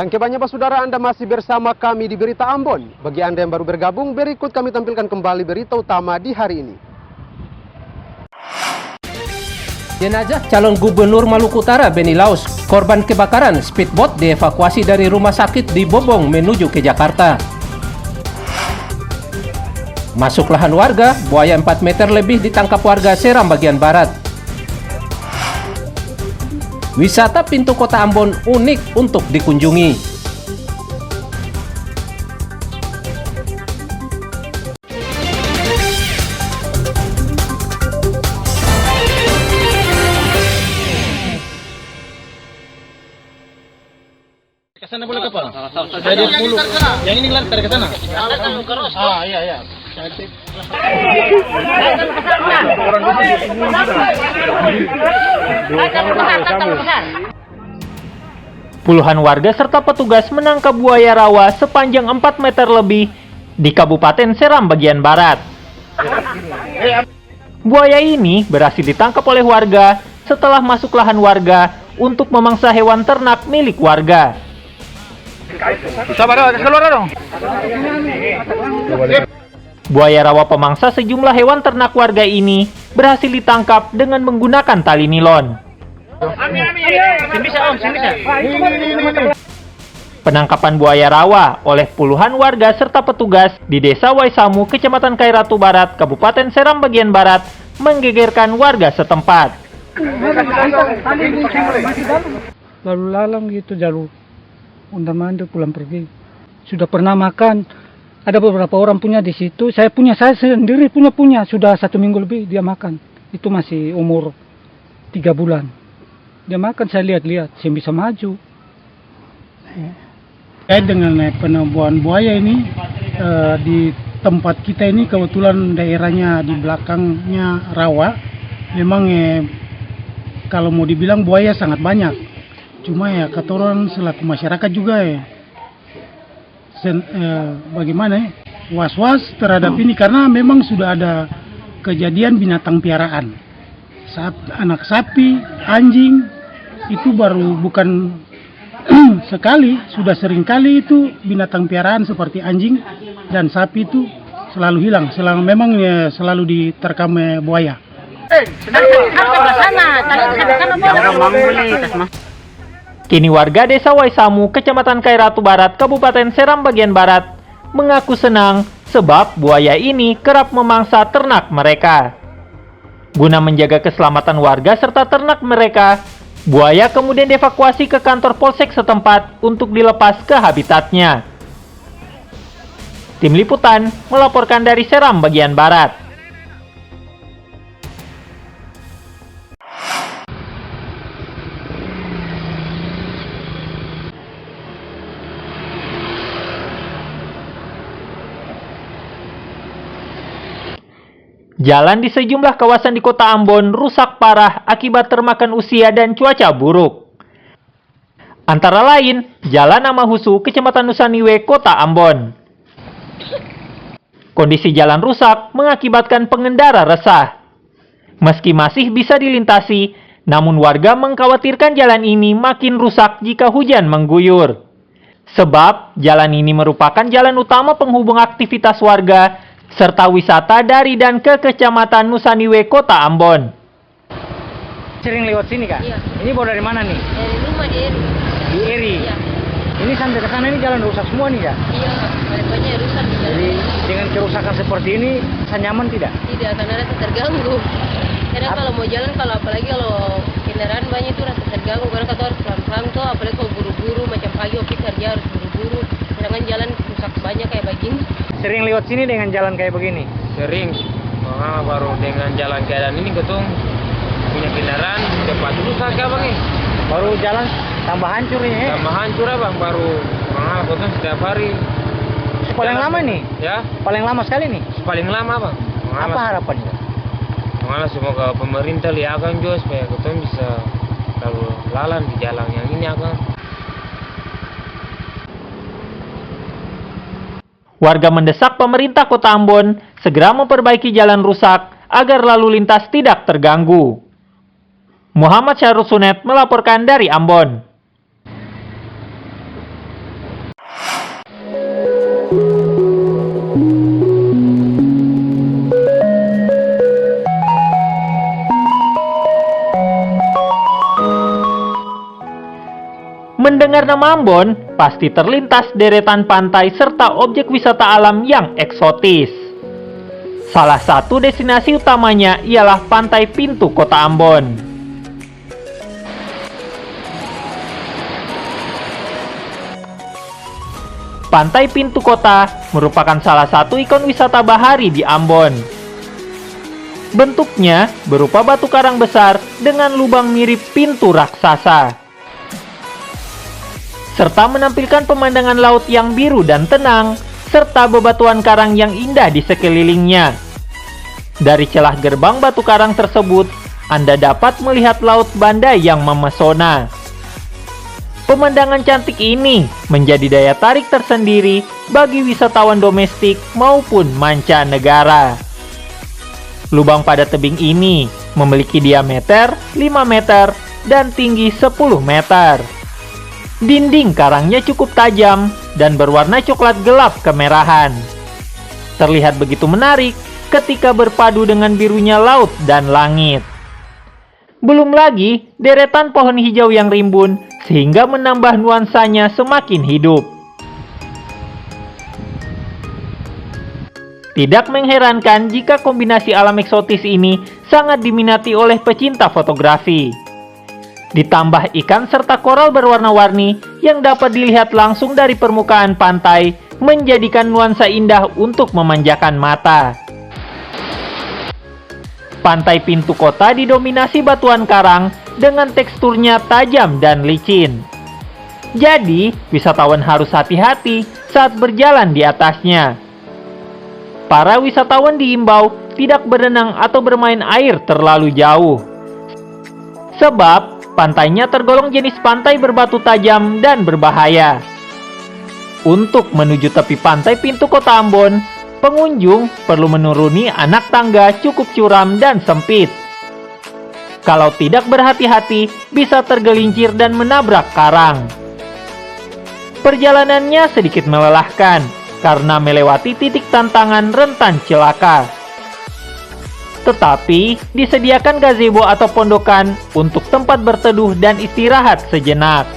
Yang kebanyakan Pak Saudara, Anda masih bersama kami di Berita Ambon. Bagi Anda yang baru bergabung, berikut kami tampilkan kembali berita utama di hari ini. Jenazah calon gubernur Maluku Utara Beni Laus, korban kebakaran speedboat dievakuasi dari rumah sakit di Bobong menuju ke Jakarta. Masuk lahan warga, buaya 4 meter lebih ditangkap warga Seram bagian barat. Wisata pintu kota Ambon unik untuk dikunjungi. Kesana boleh kapal? Dari 10. Yang ini lantar ke sana. Ah, iya iya. Puluhan warga serta petugas menangkap buaya rawa sepanjang 4 meter lebih di Kabupaten Seram bagian barat. Buaya ini berhasil ditangkap oleh warga setelah masuk lahan warga untuk memangsa hewan ternak milik warga. Buaya rawa pemangsa sejumlah hewan ternak warga ini berhasil ditangkap dengan menggunakan tali nilon. Penangkapan buaya rawa oleh puluhan warga serta petugas di Desa Waisamu, Kecamatan Kairatu Barat, Kabupaten Seram bagian barat menggegerkan warga setempat. Lalu lalang gitu jalur ondar-mandir pulang pergi. Sudah pernah makan. Ada beberapa orang punya di situ. Saya sendiri punya. Sudah 1 minggu lebih dia makan. Itu masih umur 3 bulan. Dia makan, saya lihat-lihat, saya bisa maju. Dengan penemuan buaya ini di tempat kita ini kebetulan daerahnya di belakangnya rawa. Memang kalau mau dibilang buaya sangat banyak. Cuma ya kata orang selaku masyarakat juga bagaimana was-was terhadap ini karena memang sudah ada kejadian binatang piaraan. Anak sapi, anjing itu baru bukan sekali, sudah sering kali itu binatang piaraan seperti anjing dan sapi itu selalu hilang, selalu diterkam buaya. Kini warga Desa Waisamu, Kecamatan Kairatu Barat, Kabupaten Seram bagian barat mengaku senang sebab buaya ini kerap memangsa ternak mereka. Guna menjaga keselamatan warga serta ternak mereka, buaya kemudian dievakuasi ke kantor polsek setempat untuk dilepas ke habitatnya. Tim Liputan melaporkan dari Seram bagian barat. Jalan di sejumlah kawasan di kota Ambon rusak parah akibat termakan usia dan cuaca buruk. Antara lain, Jalan Amahusu, Kecamatan Nusaniwe, Kota Ambon. Kondisi jalan rusak mengakibatkan pengendara resah. Meski masih bisa dilintasi, namun warga mengkhawatirkan jalan ini makin rusak jika hujan mengguyur. Sebab, jalan ini merupakan jalan utama penghubung aktivitas warga serta wisata dari dan ke Kecamatan Nusaniwe, Kota Ambon. Sering lewat sini Kak? Iya. Ini bawa dari mana nih? Dari rumah di Eri. Di Eri? Iya. Ini sampai ke sana ini jalan rusak semua nih Kak? Iya, banyak rusak di jalan. Jadi dengan kerusakan seperti ini, saya nyaman tidak? Tidak, karena rasa terganggu. Karena kalau mau jalan, apalagi kalau kendaraan banyak itu rasa terganggu. Karena kata harus pelan-pelan tuh, apalagi kalau buru-buru, macam pagi opi kerja harus buru-buru. Sedangkan jalan rusak banyak kayak begini. Sering lewat sini dengan jalan kayak begini? Sering. Baru dengan jalan keadaan ini ketong punya kendaraan cepat rusak ya bang. Baru jalan tambah hancur ini. Tambah hancur ya bang. Baru ketong setiap hari. Paling lama nih? Ya. Paling lama sekali nih? Paling lama bang. Apa harapannya? Semoga pemerintah lihatkan juga supaya ketong bisa lalu lalan di jalan yang ini akan. Warga mendesak pemerintah Kota Ambon segera memperbaiki jalan rusak agar lalu lintas tidak terganggu. Muhammad Syarul Sunet melaporkan dari Ambon. Mendengar nama Ambon, pasti terlintas deretan pantai serta objek wisata alam yang eksotis. Salah satu destinasi utamanya ialah Pantai Pintu Kota Ambon. Pantai Pintu Kota merupakan salah satu ikon wisata bahari di Ambon. Bentuknya berupa batu karang besar dengan lubang mirip pintu raksasa, serta menampilkan pemandangan laut yang biru dan tenang, serta bebatuan karang yang indah di sekelilingnya. Dari celah gerbang batu karang tersebut, Anda dapat melihat Laut Banda yang memesona. Pemandangan cantik ini menjadi daya tarik tersendiri bagi wisatawan domestik maupun mancanegara. Lubang pada tebing ini memiliki diameter 5 meter dan tinggi 10 meter. Dinding karangnya cukup tajam dan berwarna coklat gelap kemerahan. Terlihat begitu menarik ketika berpadu dengan birunya laut dan langit. Belum lagi deretan pohon hijau yang rimbun sehingga menambah nuansanya semakin hidup. Tidak mengherankan jika kombinasi alam eksotis ini sangat diminati oleh pecinta fotografi. Ditambah ikan serta koral berwarna-warni yang dapat dilihat langsung dari permukaan pantai, menjadikan nuansa indah untuk memanjakan mata. Pantai Pintu Kota didominasi batuan karang dengan teksturnya tajam dan licin. Jadi, wisatawan harus hati-hati saat berjalan di atasnya. Para wisatawan diimbau tidak berenang atau bermain air terlalu jauh, sebab pantainya tergolong jenis pantai berbatu tajam dan berbahaya. Untuk menuju tepi pantai Pintu Kota Ambon, pengunjung perlu menuruni anak tangga cukup curam dan sempit. Kalau tidak berhati-hati, bisa tergelincir dan menabrak karang. Perjalanannya sedikit melelahkan karena melewati titik tantangan rentan celaka. Tetapi disediakan gazebo atau pondokan untuk tempat berteduh dan istirahat sejenak.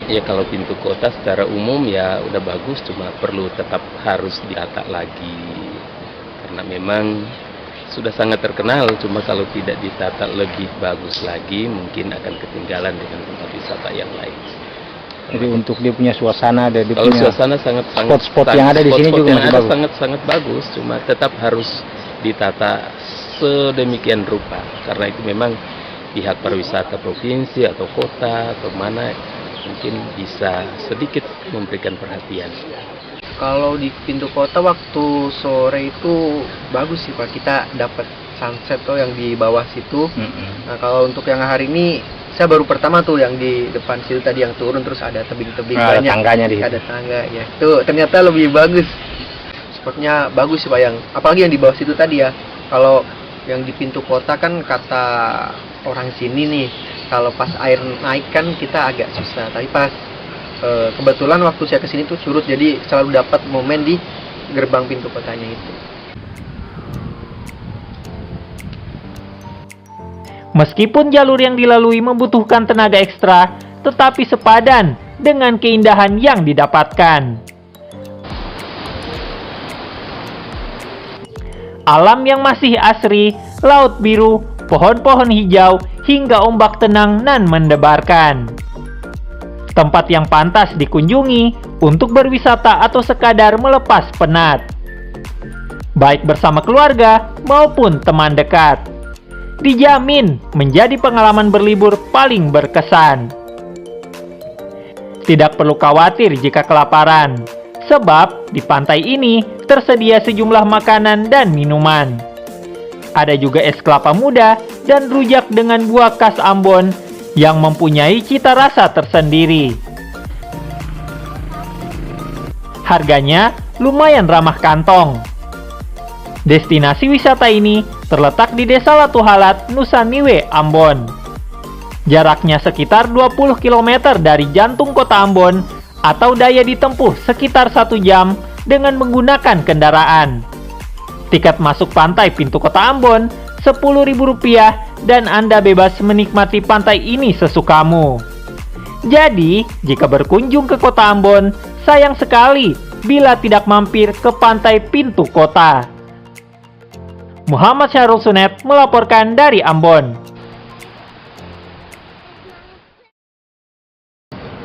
Ya kalau pintu kota secara umum ya udah bagus, cuma perlu tetap harus ditata lagi. Karena memang sudah sangat terkenal, cuma kalau tidak ditata lebih bagus lagi mungkin akan ketinggalan dengan tempat wisata yang lain. Jadi untuk dia punya suasana, dia kalau punya suasana sangat spot-spot yang ada di sini juga masih bagus. Sangat bagus, cuma tetap harus ditata sedemikian rupa. Karena itu memang pihak pariwisata provinsi atau kota atau mana mungkin bisa sedikit memberikan perhatian. Kalau di Pintu Kota waktu sore itu bagus sih Pak, kita dapat sunset tuh yang di bawah situ. Nah kalau untuk yang hari ini saya baru pertama tuh yang di depan situ tadi yang turun terus ada tebing-tebing banyak. Ada tangganya di situ. Ada tangga ya. Itu ternyata lebih bagus. Spotnya bagus sih Pak, yang apalagi yang di bawah situ tadi ya. Kalau yang di Pintu Kota kan kata orang sini nih, kalau pas air naik kan kita agak susah. Tapi pas kebetulan waktu saya kesini tuh surut, jadi selalu dapat momen di gerbang pintu kotanya itu. Meskipun jalur yang dilalui membutuhkan tenaga ekstra, tetapi sepadan dengan keindahan yang didapatkan. Alam yang masih asri, laut biru, pohon-pohon hijau, hingga ombak tenang nan mendebarkan. Tempat yang pantas dikunjungi untuk berwisata atau sekadar melepas penat, baik bersama keluarga maupun teman dekat. Dijamin menjadi pengalaman berlibur paling berkesan. Tidak perlu khawatir jika kelaparan, sebab di pantai ini tersedia sejumlah makanan dan minuman. Ada juga es kelapa muda dan rujak dengan buah khas Ambon yang mempunyai cita rasa tersendiri. Harganya lumayan ramah kantong. Destinasi wisata ini terletak di Desa Latuhalat, Nusa Niwe, Ambon. Jaraknya sekitar 20 km dari jantung kota Ambon atau daya ditempuh sekitar 1 jam dengan menggunakan kendaraan. Tiket masuk pantai Pintu Kota Ambon Rp10.000 dan Anda bebas menikmati pantai ini sesukamu. Jadi, jika berkunjung ke kota Ambon, sayang sekali bila tidak mampir ke pantai Pintu Kota. Muhammad Syahrul Sunet melaporkan dari Ambon.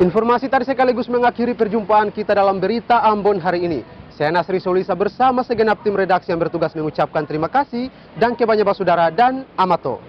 Informasi tadi sekaligus mengakhiri perjumpaan kita dalam Berita Ambon hari ini. Saya Nasri Solisa bersama segenap tim redaksi yang bertugas mengucapkan terima kasih dan kebanyakan saudara dan Amato.